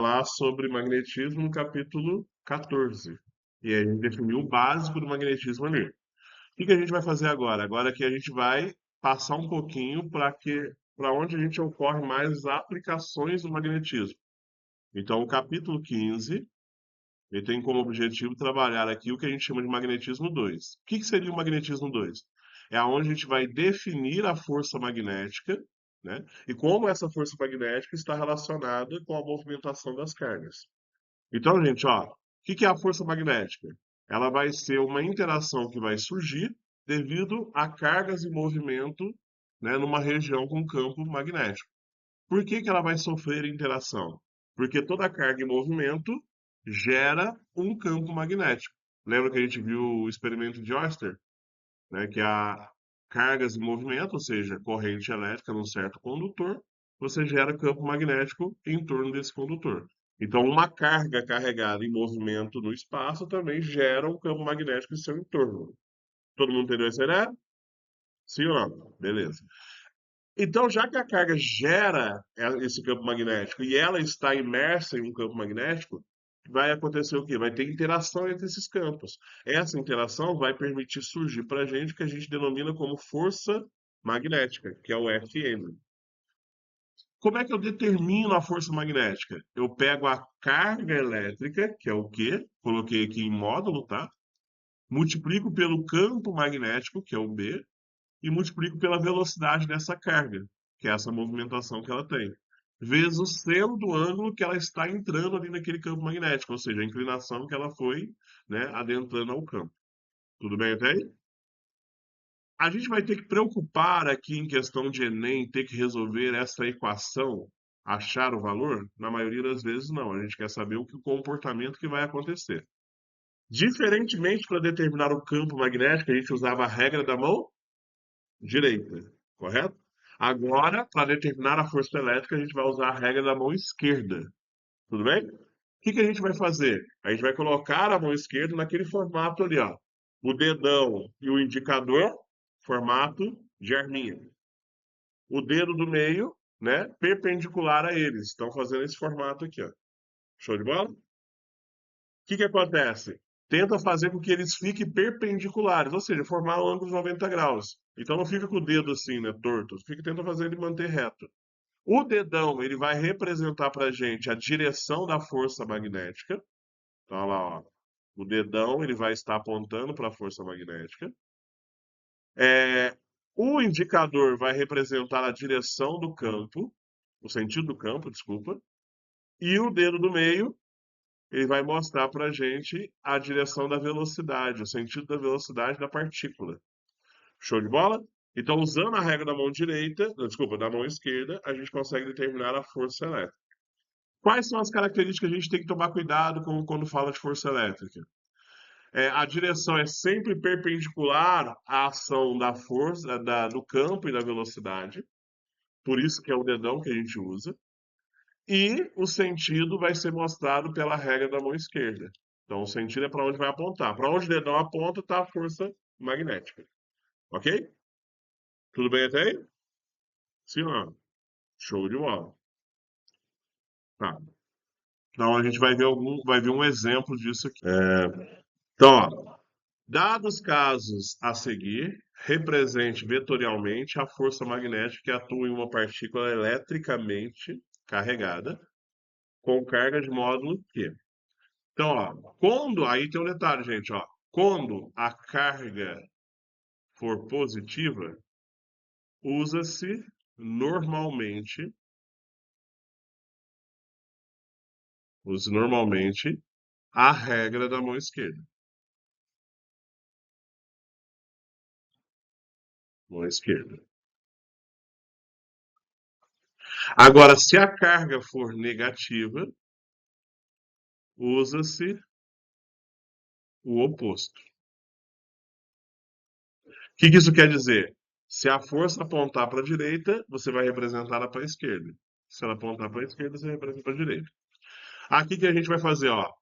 Falar sobre magnetismo no capítulo 14. E aí a gente definiu o básico do magnetismo ali. O que que a gente vai fazer agora? Agora que a gente vai passar um pouquinho para onde a gente ocorre mais as aplicações do magnetismo. Então, o capítulo 15, ele tem como objetivo trabalhar aqui o que a gente chama de magnetismo 2. O que que seria o magnetismo 2? É onde a gente vai definir a força magnética, né? E como essa força magnética está relacionada com a movimentação das cargas. Então, gente, ó, o que que é a força magnética? Ela vai ser uma interação que vai surgir devido a cargas em movimento, né, numa região com campo magnético. Por que que ela vai sofrer interação? Porque toda carga em movimento gera um campo magnético. Lembra que a gente viu o experimento de Oyster, né, que há cargas em movimento, ou seja, corrente elétrica num certo condutor, você gera campo magnético em torno desse condutor. Então, uma carga carregada em movimento no espaço também gera um campo magnético em seu entorno. Todo mundo entendeu essa ideia? Sim ou não? Beleza. Então, já que a carga gera esse campo magnético e ela está imersa em um campo magnético, vai acontecer o quê? Vai ter interação entre esses campos. Essa interação vai permitir surgir para a gente o que a gente denomina como força magnética, que é o Fm. Como é que eu determino a força magnética? Eu pego a carga elétrica, que é o Q, coloquei aqui em módulo, tá? Multiplico pelo campo magnético, que é o B, e multiplico pela velocidade dessa carga, que é essa movimentação que ela tem, vezes o seno do ângulo que ela está entrando ali naquele campo magnético, ou seja, a inclinação que ela foi, né, adentrando ao campo. Tudo bem até aí? A gente vai ter que preocupar aqui em questão de Enem, ter que resolver essa equação, achar o valor? Na maioria das vezes não. A gente quer saber o comportamento que vai acontecer. Diferentemente, para determinar o campo magnético, a gente usava a regra da mão direita, correto? Agora, para determinar a força elétrica, a gente vai usar a regra da mão esquerda, tudo bem? O que que a gente vai fazer? A gente vai colocar a mão esquerda naquele formato ali, ó. O dedão e o indicador, formato de arminha. O dedo do meio, né, perpendicular a eles. Estão fazendo esse formato aqui, ó. Show de bola? O que que acontece? Tenta fazer com que eles fiquem perpendiculares, ou seja, formar um ângulo de 90 graus. Então não fica com o dedo assim, né, torto. Tenta fazer ele manter reto. O dedão, ele vai representar para a gente a direção da força magnética. Então, olha lá, ó. O dedão, ele vai estar apontando para a força magnética. É, o indicador vai representar a direção do campo, o sentido do campo, desculpa. E o dedo do meio, ele vai mostrar para a gente a direção da velocidade, o sentido da velocidade da partícula. Show de bola? Então, usando a regra da mão direita, desculpa, da mão esquerda, a gente consegue determinar a força elétrica. Quais são as características que a gente tem que tomar cuidado quando fala de força elétrica? A direção é sempre perpendicular à ação da força, do campo e da velocidade. Por isso que é o dedão que a gente usa. E o sentido vai ser mostrado pela regra da mão esquerda. Então, o sentido é para onde vai apontar. Para onde o dedão aponta, está a força magnética. Ok? Tudo bem até aí? Sim ou não? Show de bola. Tá. Então, a gente vai ver um exemplo disso aqui. Então, ó, dados os casos a seguir, represente vetorialmente a força magnética que atua em uma partícula eletricamente carregada com carga de módulo Q. Então, ó, aí tem um detalhe, gente, ó, quando a carga for positiva, usa-se normalmente, use normalmente a regra da mão esquerda. Mão esquerda. Agora, se a carga for negativa, usa-se o oposto. O que que isso quer dizer? Se a força apontar para a direita, você vai representar ela para a esquerda. Se ela apontar para a esquerda, você representa para a direita. Aqui que a gente vai fazer, ó.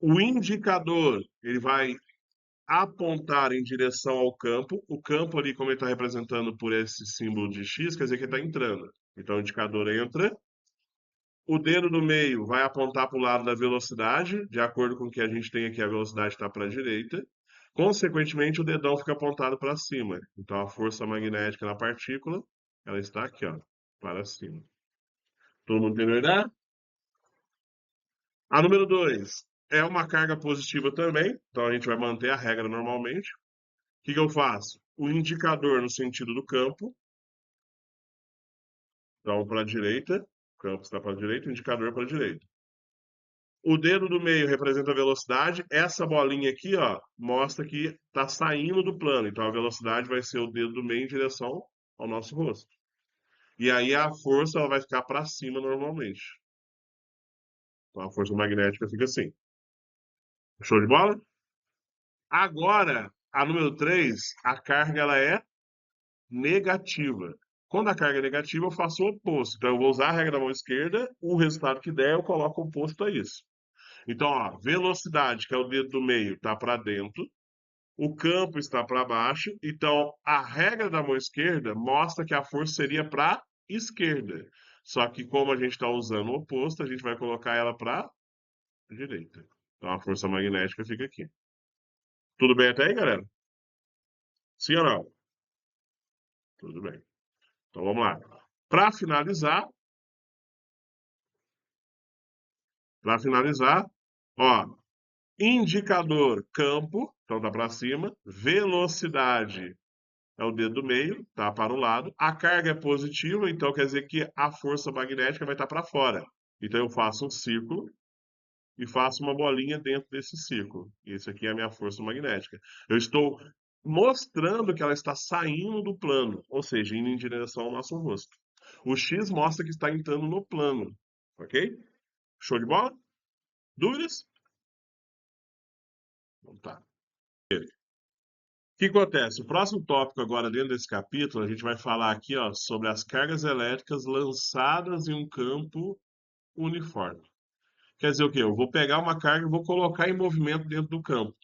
O indicador, ele vai apontar em direção ao campo. O campo ali, como ele está representando por esse símbolo de X, quer dizer que ele está entrando. Então o indicador entra O dedo do meio vai apontar para o lado da velocidade, de acordo com o que a gente tem aqui, a velocidade está para a direita. Consequentemente, o dedão fica apontado para cima. Então, a força magnética na partícula, ela está aqui, ó, para cima. Todo mundo entendeu a ideia? A número 2 é uma carga positiva também, então a gente vai manter a regra normalmente. O que que eu faço? O indicador no sentido do campo, então para a direita, o campo está para a direita, o indicador para a direita. O dedo do meio representa a velocidade, essa bolinha aqui, ó, mostra que está saindo do plano, então a velocidade vai ser o dedo do meio em direção ao nosso rosto. E aí a força ela vai ficar para cima normalmente. Então a força magnética fica assim. Show de bola? Agora, a número 3, a carga ela é negativa. Quando a carga é negativa, eu faço o oposto. Então, eu vou usar a regra da mão esquerda, o resultado que der, eu coloco o oposto a isso. Então, ó, velocidade, que é o dedo do meio, está para dentro, o campo está para baixo. Então, a regra da mão esquerda mostra que a força seria para a esquerda. Só que, como a gente está usando o oposto, a gente vai colocar ela para a direita. Então, a força magnética fica aqui. Tudo bem até aí, galera? Sim ou não? Tudo bem. Então vamos lá. Para finalizar, ó, indicador campo, então tá para cima, velocidade é o dedo do meio, tá para o lado. A carga é positiva, então quer dizer que a força magnética vai estar para fora. Então eu faço um círculo e faço uma bolinha dentro desse círculo. Isso aqui é a minha força magnética. Eu estou mostrando que ela está saindo do plano, ou seja, indo em direção ao nosso rosto. O X mostra que está entrando no plano, ok? Show de bola? Dúvidas? Então tá. O que acontece? O próximo tópico agora dentro desse capítulo, a gente vai falar aqui, ó, sobre as cargas elétricas lançadas em um campo uniforme. Quer dizer o quê? Eu vou pegar uma carga e vou colocar em movimento dentro do campo.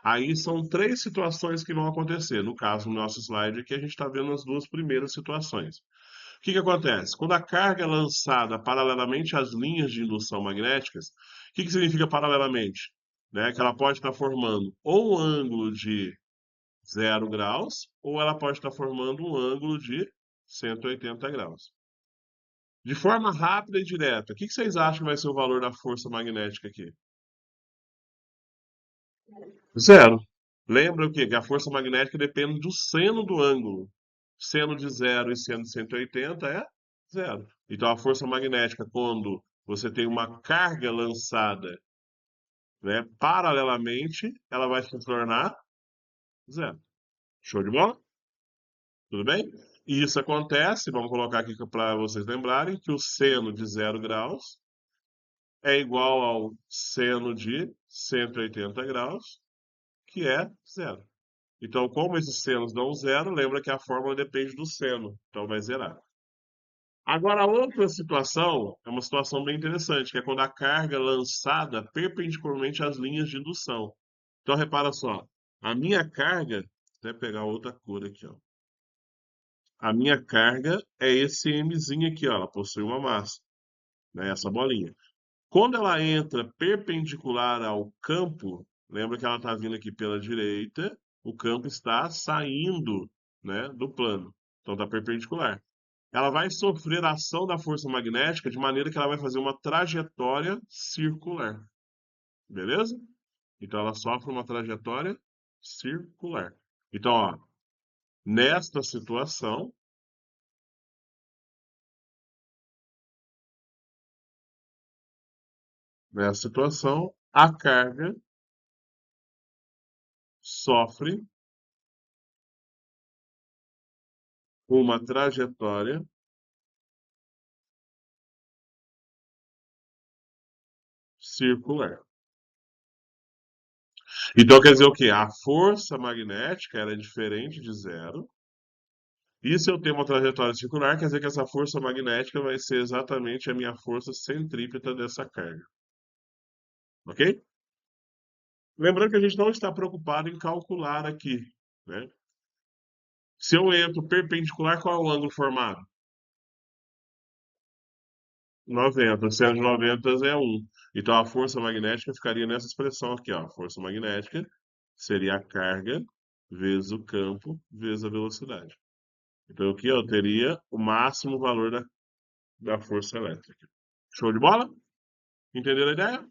Aí são três situações que vão acontecer. No caso, no nosso slide aqui, a gente está vendo as duas primeiras situações. O que que acontece? Quando a carga é lançada paralelamente às linhas de indução magnéticas, o que que significa paralelamente? Né? Que ela pode estar formando ou um ângulo de 0 graus, ou ela pode estar formando um ângulo de 180 graus. De forma rápida e direta, o que que vocês acham que vai ser o valor da força magnética aqui? Zero. Lembra o quê? Que a força magnética depende do seno do ângulo. Seno de 0 e seno de 180 é zero. Então a força magnética, quando você tem uma carga lançada, né, paralelamente, ela vai se tornar zero. Show de bola? Tudo bem? E isso acontece, vamos colocar aqui para vocês lembrarem, que o seno de 0 graus é igual ao seno de 180 graus, que é zero. Então, como esses senos dão zero, lembra que a fórmula depende do seno, então vai zerar. Agora, a outra situação é uma situação bem interessante, que é quando a carga é lançada perpendicularmente às linhas de indução. Então, repara só, a minha carga, até pegar outra cor aqui, ó. A minha carga é esse Mzinho aqui, ó, ela possui uma massa, né, essa bolinha. Quando ela entra perpendicular ao campo, lembra que ela está vindo aqui pela direita, o campo está saindo, né, do plano. Então está perpendicular. Ela vai sofrer a ação da força magnética de maneira que ela vai fazer uma trajetória circular. Beleza? Então ela sofre uma trajetória circular. Então, ó, nesta situação, a carga sofre uma trajetória circular. Então quer dizer o quê? A força magnética ela é diferente de zero. E se eu tenho uma trajetória circular, quer dizer que essa força magnética vai ser exatamente a minha força centrípeta dessa carga. Ok? Lembrando que a gente não está preocupado em calcular aqui, né? Se eu entro perpendicular, qual é o ângulo formado? 90. 190 é 1. Então a força magnética ficaria nessa expressão aqui, ó. Força magnética seria a carga vezes o campo vezes a velocidade. Então aqui eu teria o máximo valor da força elétrica. Show de bola? Entenderam a ideia?